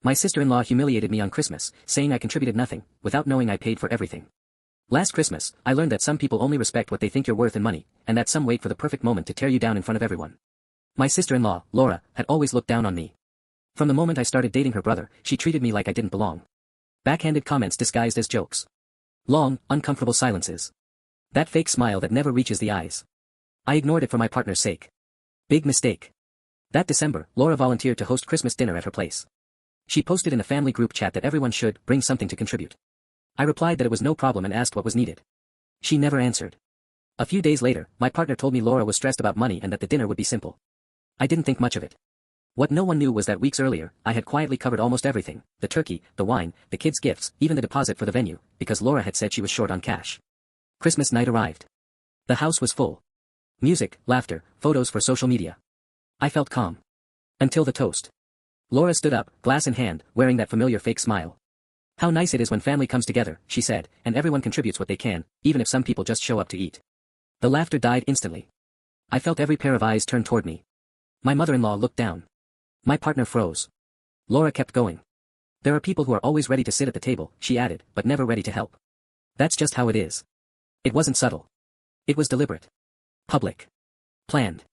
My sister-in-law humiliated me on Christmas, saying I contributed nothing, without knowing I paid for everything. Last Christmas, I learned that some people only respect what they think you're worth in money, and that some wait for the perfect moment to tear you down in front of everyone. My sister-in-law, Laura, had always looked down on me. From the moment I started dating her brother, she treated me like I didn't belong. Backhanded comments disguised as jokes. Long, uncomfortable silences. That fake smile that never reaches the eyes. I ignored it for my partner's sake. Big mistake. That December, Laura volunteered to host Christmas dinner at her place. She posted in a family group chat that everyone should bring something to contribute. I replied that it was no problem and asked what was needed. She never answered. A few days later, my partner told me Laura was stressed about money and that the dinner would be simple. I didn't think much of it. What no one knew was that weeks earlier, I had quietly covered almost everything, the turkey, the wine, the kids' gifts, even the deposit for the venue, because Laura had said she was short on cash. Christmas night arrived. The house was full. Music, laughter, photos for social media. I felt calm. Until the toast. Laura stood up, glass in hand, wearing that familiar fake smile. How nice it is when family comes together, she said, and everyone contributes what they can, even if some people just show up to eat. The laughter died instantly. I felt every pair of eyes turn toward me. My mother-in-law looked down. My partner froze. Laura kept going. There are people who are always ready to sit at the table, she added, but never ready to help. That's just how it is. It wasn't subtle. It was deliberate. Public. Planned.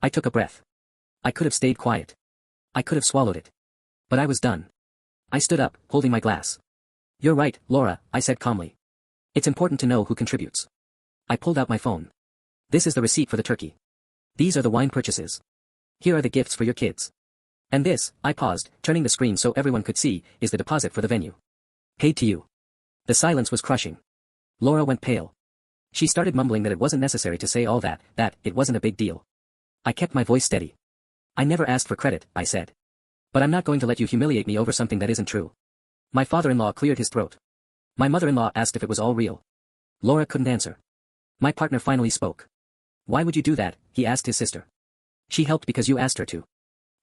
I took a breath. I could have stayed quiet. I could have swallowed it. But I was done. I stood up, holding my glass. You're right, Laura, I said calmly. It's important to know who contributes. I pulled out my phone. This is the receipt for the turkey. These are the wine purchases. Here are the gifts for your kids. And this, I paused, turning the screen so everyone could see, is the deposit for the venue. Paid to you. The silence was crushing. Laura went pale. She started mumbling that it wasn't necessary to say all that it wasn't a big deal. I kept my voice steady. I never asked for credit, I said. But I'm not going to let you humiliate me over something that isn't true. My father-in-law cleared his throat. My mother-in-law asked if it was all real. Laura couldn't answer. My partner finally spoke. Why would you do that? He asked his sister. She helped because you asked her to.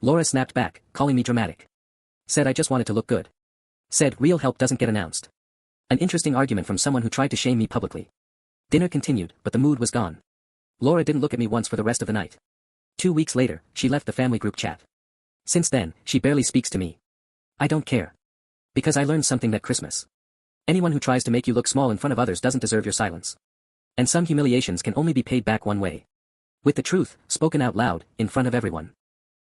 Laura snapped back, calling me dramatic. Said I just wanted to look good. Said real help doesn't get announced. An interesting argument from someone who tried to shame me publicly. Dinner continued, but the mood was gone. Laura didn't look at me once for the rest of the night. 2 weeks later, she left the family group chat. Since then, she barely speaks to me. I don't care. Because I learned something that Christmas. Anyone who tries to make you look small in front of others doesn't deserve your silence. And some humiliations can only be paid back one way. With the truth, spoken out loud, in front of everyone.